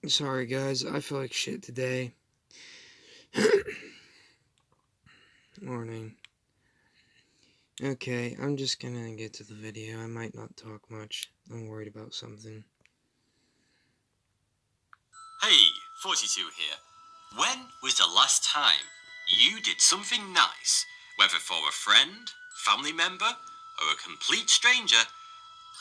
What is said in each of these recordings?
Sorry guys, I feel like shit today. Morning. Okay, I'm just gonna get to the video. I might not talk much. I'm worried about something. Hey, 42 here. When was the last time you did something nice, whether for a friend, family member, or a complete stranger,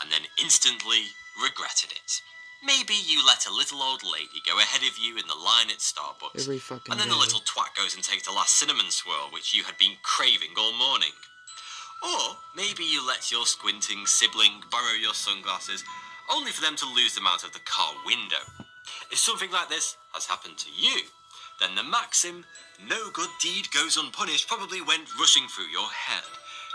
and then instantly regretted it? Maybe you let a little old lady go ahead of you in the line at Starbucks, Every fucking and then day. the little twat goes and takes the last cinnamon swirl which you had been craving all morning. Or maybe you let your squinting sibling borrow your sunglasses, only for them to lose them out of the car window. If something like this has happened to you, then the maxim, no good deed goes unpunished, probably went rushing through your head.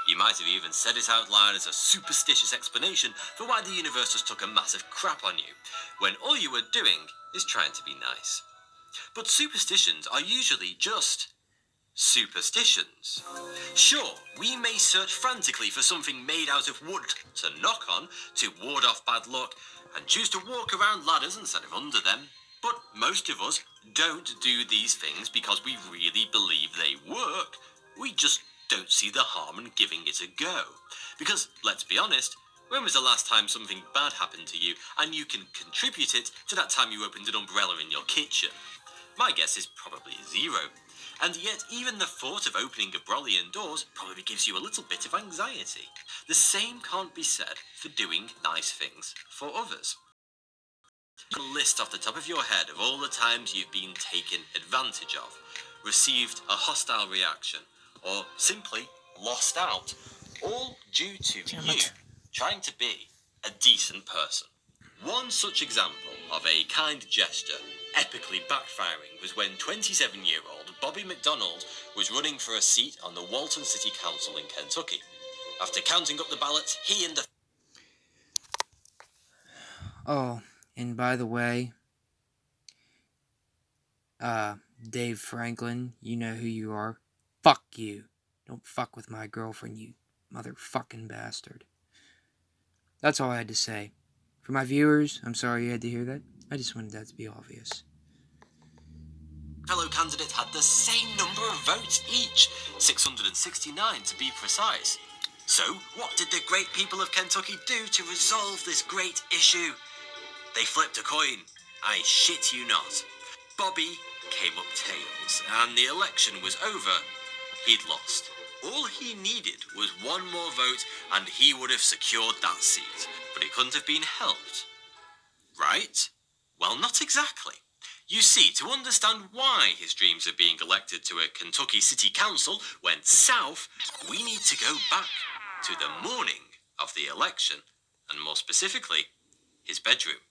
You might have even said it out loud as a superstitious explanation for why the universe just took a massive crap on you, when all you were doing is trying to be nice. But superstitions are usually just superstitions. Sure, we may search frantically for something made out of wood to knock on to ward off bad luck and choose to walk around ladders instead of under them, but most of us don't do these things because we really believe they work. We just don't see the harm in giving it a go. Because, let's be honest, when was the last time something bad happened to you and you can contribute it to that time you opened an umbrella in your kitchen? My guess is probably zero. And yet, even the thought of opening a brolly indoors probably gives you a little bit of anxiety. The same can't be said for doing nice things for others. A list off the top of your head of all the times you've been taken advantage of, received a hostile reaction, or simply lost out, all due to you trying to be a decent person. One such example of a kind gesture epically backfiring was when 27-year-old Bobby McDonald was running for a seat on the Walton City Council in Kentucky. After counting up the ballots, he and the... Oh, and by the way, Dave Franklin, you know who you are. Fuck you. Don't fuck with my girlfriend, you motherfucking bastard. That's all I had to say. For my viewers, I'm sorry you had to hear that. I just wanted that to be obvious. fellow candidate had the same number of votes each, 669 to be precise. So, what did the great people of Kentucky do to resolve this great issue? They flipped a coin. I shit you not. Bobby came up tails, and the election was over. He'd lost. All he needed was one more vote, and he would have secured that seat. But it couldn't have been helped. Right? Well, not exactly. You see, to understand why his dreams of being elected to a Kentucky City Council went south, we need to go back to the morning of the election, and more specifically, his bedroom.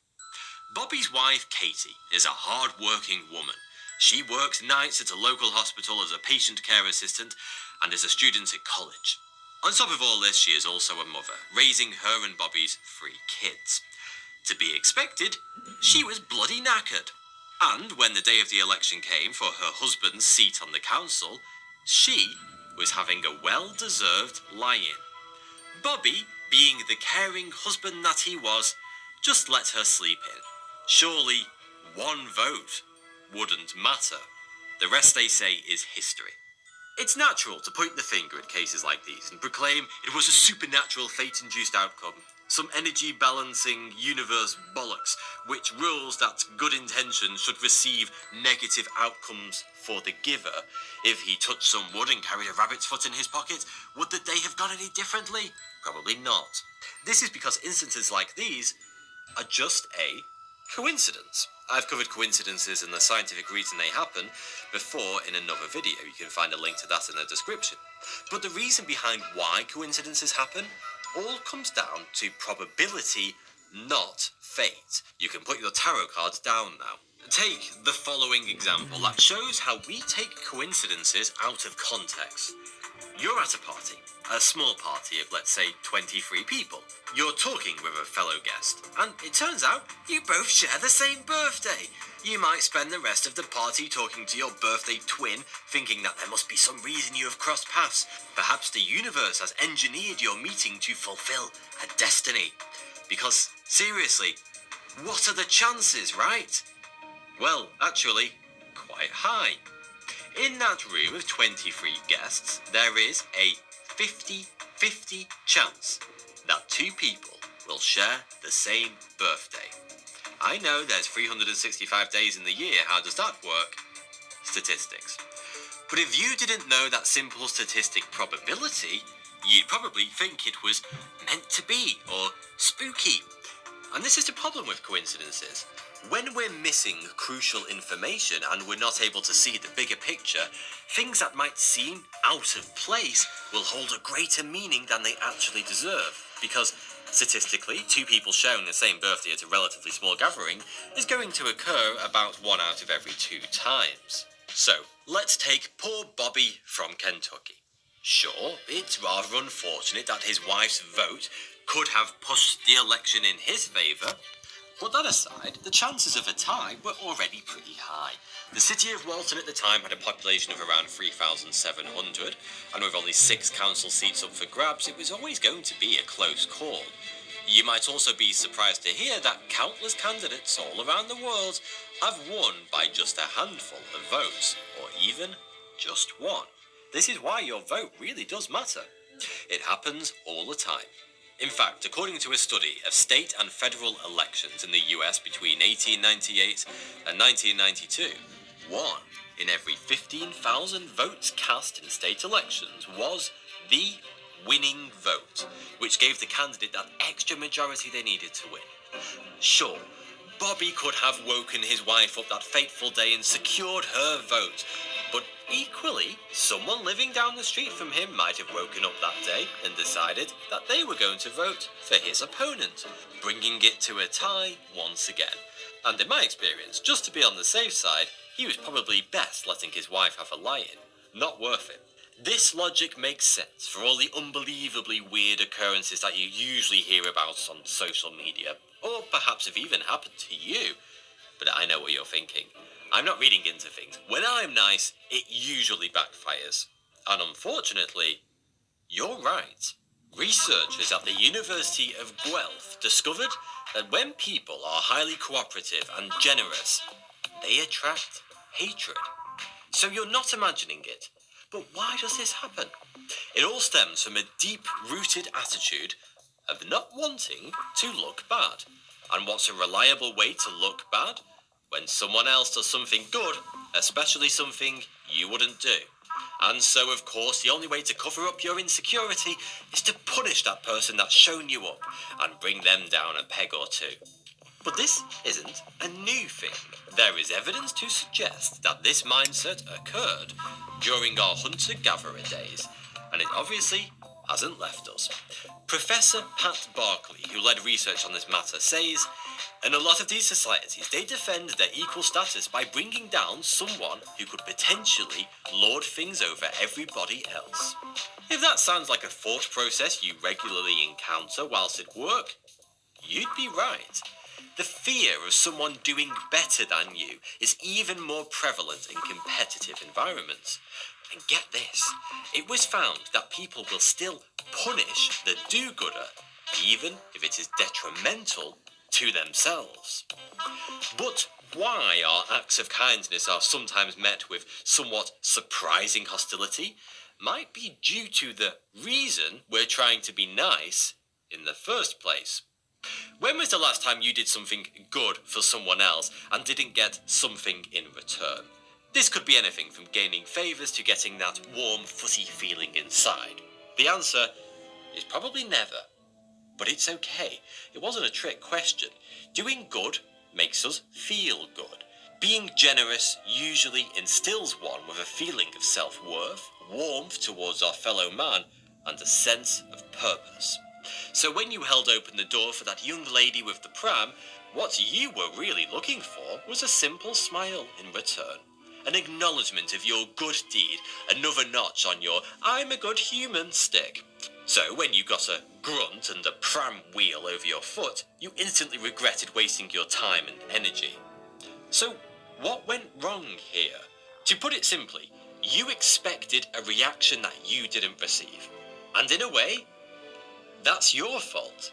Bobby's wife, Katie, is a hard-working woman. She works nights at a local hospital as a patient care assistant and is a student at college. On top of all this, she is also a mother, raising her and Bobby's 3 kids. To be expected, she was bloody knackered. And when the day of the election came for her husband's seat on the council, she was having a well-deserved lie-in. Bobby, being the caring husband that he was, just let her sleep in. Surely, one vote wouldn't matter. The rest, they say, is history. It's natural to point the finger at cases like these and proclaim it was a supernatural fate-induced outcome, some energy-balancing universe bollocks, which rules that good intentions should receive negative outcomes for the giver. If he touched some wood and carried a rabbit's foot in his pocket, would the day have gone any differently? Probably not. This is because instances like these are just a coincidence. I've covered coincidences and the scientific reason they happen before in another video. You can find a link to that in the description. But the reason behind why coincidences happen all comes down to probability, not fate. You can put your tarot cards down now. Take the following example that shows how we take coincidences out of context. You're at a party, a small party of, let's say, 23 people. You're talking with a fellow guest, and it turns out you both share the same birthday. You might spend the rest of the party talking to your birthday twin, thinking that there must be some reason you have crossed paths. Perhaps the universe has engineered your meeting to fulfill a destiny. Because, seriously, what are the chances, right? Well, actually, quite high. In that room of 23 guests, there is a 50-50 chance that two people will share the same birthday. I know there's 365 days in the year. How does that work? Statistics. But if you didn't know that simple statistic probability, you'd probably think it was meant to be or spooky. And this is the problem with coincidences. When we're missing crucial information and we're not able to see the bigger picture, things that might seem out of place will hold a greater meaning than they actually deserve. Because statistically, two people sharing the same birthday at a relatively small gathering is going to occur about 1 out of every 2 times. So, let's take poor Bobby from Kentucky. Sure, it's rather unfortunate that his wife's vote could have pushed the election in his favour, but that aside, the chances of a tie were already pretty high. The city of Walton at the time had a population of around 3,700, and with only 6 council seats up for grabs, it was always going to be a close call. You might also be surprised to hear that countless candidates all around the world have won by just a handful of votes, or even just one. This is why your vote really does matter. It happens all the time. In fact, according to a study of state and federal elections in the US between 1898 and 1992, 1 in every 15,000 votes cast in state elections was the winning vote, which gave the candidate that extra majority they needed to win. Sure, Bobby could have woken his wife up that fateful day and secured her vote, but equally, someone living down the street from him might have woken up that day and decided that they were going to vote for his opponent, bringing it to a tie once again. And in my experience, just to be on the safe side, he was probably best letting his wife have a lie-in. Not worth it. This logic makes sense for all the unbelievably weird occurrences that you usually hear about on social media, or perhaps have even happened to you. But I know what you're thinking. I'm not reading into things. When I'm nice, it usually backfires. And unfortunately, you're right. Researchers at the University of Guelph discovered that when people are highly cooperative and generous, they attract hatred. So you're not imagining it. But why does this happen? It all stems from a deep-rooted attitude of not wanting to look bad. And what's a reliable way to look bad? When someone else does something good, especially something you wouldn't do. And so, of course, the only way to cover up your insecurity is to punish that person that's shown you up and bring them down a peg or two. But this isn't a new thing. There is evidence to suggest that this mindset occurred during our hunter-gatherer days, and it obviously hasn't left us. Professor Pat Barkley, who led research on this matter, says, in a lot of these societies, they defend their equal status by bringing down someone who could potentially lord things over everybody else. If that sounds like a thought process you regularly encounter whilst at work, you'd be right. The fear of someone doing better than you is even more prevalent in competitive environments. And get this, it was found that people will still punish the do-gooder, even if it is detrimental to themselves. But why our acts of kindness are sometimes met with somewhat surprising hostility might be due to the reason we're trying to be nice in the first place. When was the last time you did something good for someone else and didn't get something in return? This could be anything from gaining favours to getting that warm, fuzzy feeling inside. The answer is probably never. But it's okay. It wasn't a trick question. Doing good makes us feel good. Being generous usually instills one with a feeling of self-worth, warmth towards our fellow man, and a sense of purpose. So when you held open the door for that young lady with the pram, what you were really looking for was a simple smile in return. An acknowledgement of your good deed, another notch on your I'm a good human stick. So when you got a grunt and a pram wheel over your foot, you instantly regretted wasting your time and energy. So what went wrong here? To put it simply, you expected a reaction that you didn't receive. And in a way, that's your fault.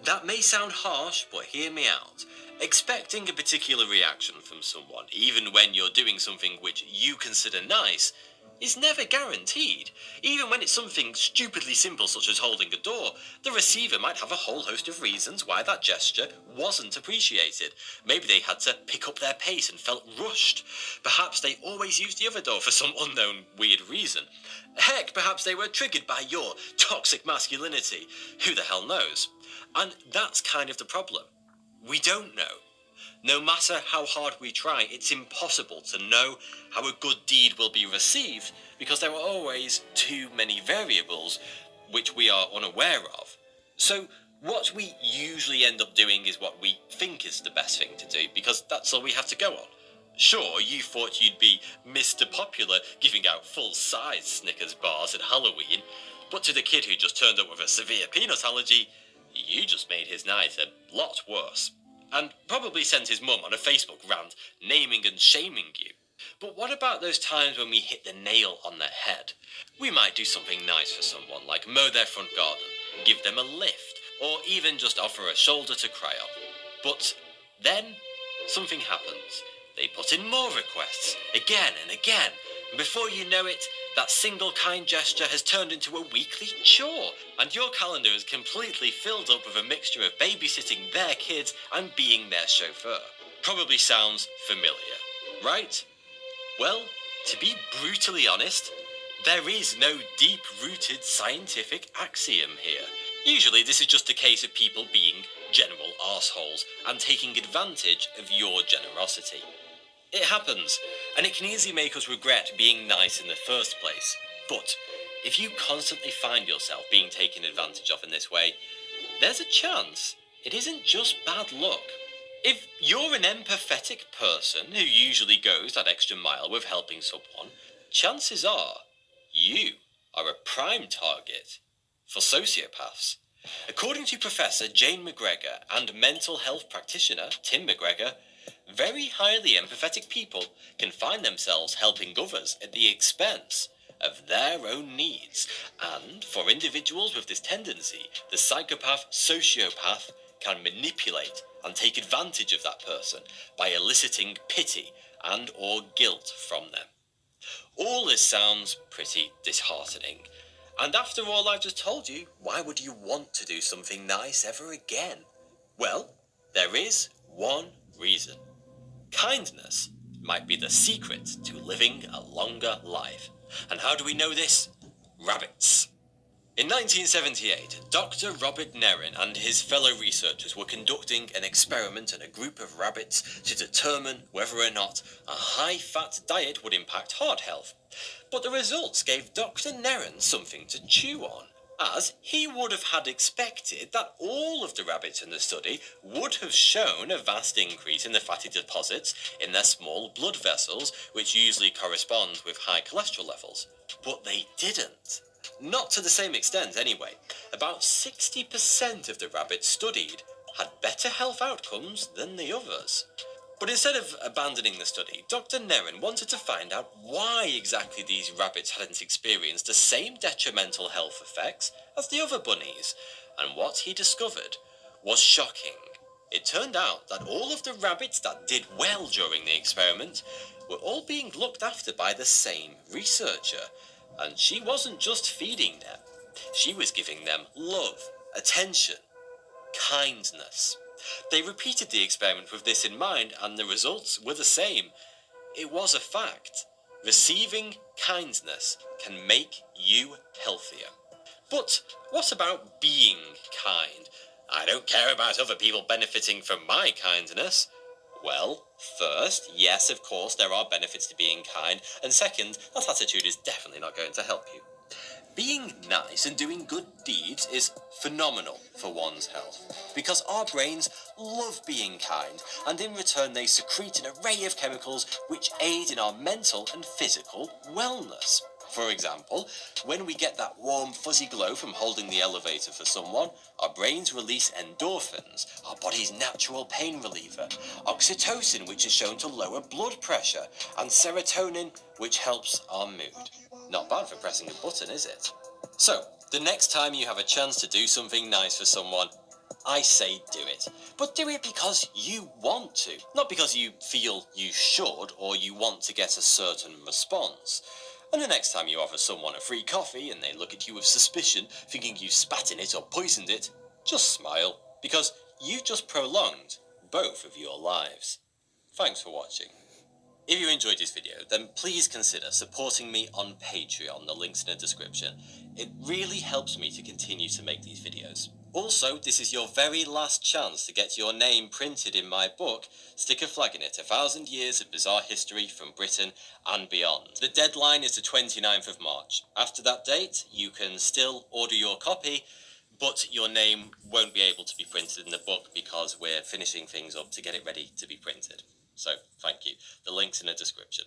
That may sound harsh, but hear me out. Expecting a particular reaction from someone, even when you're doing something which you consider nice, is never guaranteed. Even when it's something stupidly simple such as holding a door, the receiver might have a whole host of reasons why that gesture wasn't appreciated. Maybe they had to pick up their pace and felt rushed. Perhaps they always used the other door for some unknown weird reason. Heck, perhaps they were triggered by your toxic masculinity. Who the hell knows? And that's kind of the problem. We don't know. No matter how hard we try, it's impossible to know how a good deed will be received because there are always too many variables which we are unaware of. So what we usually end up doing is what we think is the best thing to do because that's all we have to go on. Sure, you thought you'd be Mr. Popular giving out full-size Snickers bars at Halloween, but to the kid who just turned up with a severe peanut allergy, you just made his night a lot worse. And probably sent his mum on a Facebook rant, naming and shaming you. But what about those times when we hit the nail on the head? We might do something nice for someone, like mow their front garden, give them a lift, or even just offer a shoulder to cry on. But then, something happens. They put in more requests, again and again, and before you know it, that single kind gesture has turned into a weekly chore, and your calendar is completely filled up with a mixture of babysitting their kids and being their chauffeur. Probably sounds familiar, right? Well, to be brutally honest, there is no deep-rooted scientific axiom here. Usually this is just a case of people being general arseholes and taking advantage of your generosity. It happens, and it can easily make us regret being nice in the first place. But if you constantly find yourself being taken advantage of in this way, there's a chance it isn't just bad luck. If you're an empathetic person who usually goes that extra mile with helping someone, chances are you are a prime target for sociopaths. According to Professor Jane McGregor and mental health practitioner Tim McGregor, very highly empathetic people can find themselves helping others at the expense of their own needs. And for individuals with this tendency, the psychopath sociopath can manipulate and take advantage of that person by eliciting pity and or guilt from them. All this sounds pretty disheartening. And after all I've just told you, why would you want to do something nice ever again? Well, there is one reason. Kindness might be the secret to living a longer life. And how do we know this? Rabbits. In 1978, Dr. Robert Nerin and his fellow researchers were conducting an experiment on a group of rabbits to determine whether or not a high-fat diet would impact heart health. But the results gave Dr. Nerin something to chew on, as he would have had expected that all of the rabbits in the study would have shown a vast increase in the fatty deposits in their small blood vessels, which usually correspond with high cholesterol levels. But they didn't. Not to the same extent, anyway. About 60% of the rabbits studied had better health outcomes than the others. But instead of abandoning the study, Dr. Nerin wanted to find out why exactly these rabbits hadn't experienced the same detrimental health effects as the other bunnies. And what he discovered was shocking. It turned out that all of the rabbits that did well during the experiment were all being looked after by the same researcher. And she wasn't just feeding them, she was giving them love, attention, kindness. They repeated the experiment with this in mind, and the results were the same. It was a fact. Receiving kindness can make you healthier. But what about being kind? I don't care about other people benefiting from my kindness. Well, first, yes, of course, there are benefits to being kind, and second, that attitude is definitely not going to help you. Being nice and doing good deeds is phenomenal for one's health, because our brains love being kind, and in return they secrete an array of chemicals which aid in our mental and physical wellness. For example, when we get that warm, fuzzy glow from holding the elevator for someone, our brains release endorphins, our body's natural pain reliever, oxytocin, which is shown to lower blood pressure, and serotonin, which helps our mood. Not bad for pressing a button, is it? So, the next time you have a chance to do something nice for someone, I say do it. But do it because you want to, not because you feel you should or you want to get a certain response. And the next time you offer someone a free coffee and they look at you with suspicion, thinking you spat in it or poisoned it, just smile, because you've just prolonged both of your lives. Thanks for watching. If you enjoyed this video, then please consider supporting me on Patreon, the link's in the description. It really helps me to continue to make these videos. Also, this is your very last chance to get your name printed in my book, Stick a Flag in It, 1,000 Years of Bizarre History from Britain and Beyond. The deadline is the 29th of March. After that date, you can still order your copy, but your name won't be able to be printed in the book because we're finishing things up to get it ready to be printed. So, thank you. The link's in the description.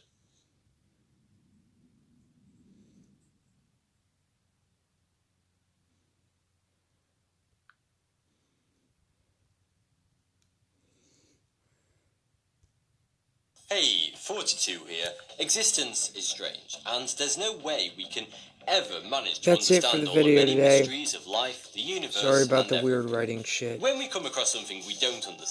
Hey, THOUGHTY2 here. Existence is strange, and there's no way we can ever manage to That's it for understand the all the video many today. mysteries of life, the universe, Sorry about and the weird everything. writing shit. When we come across something we don't understand,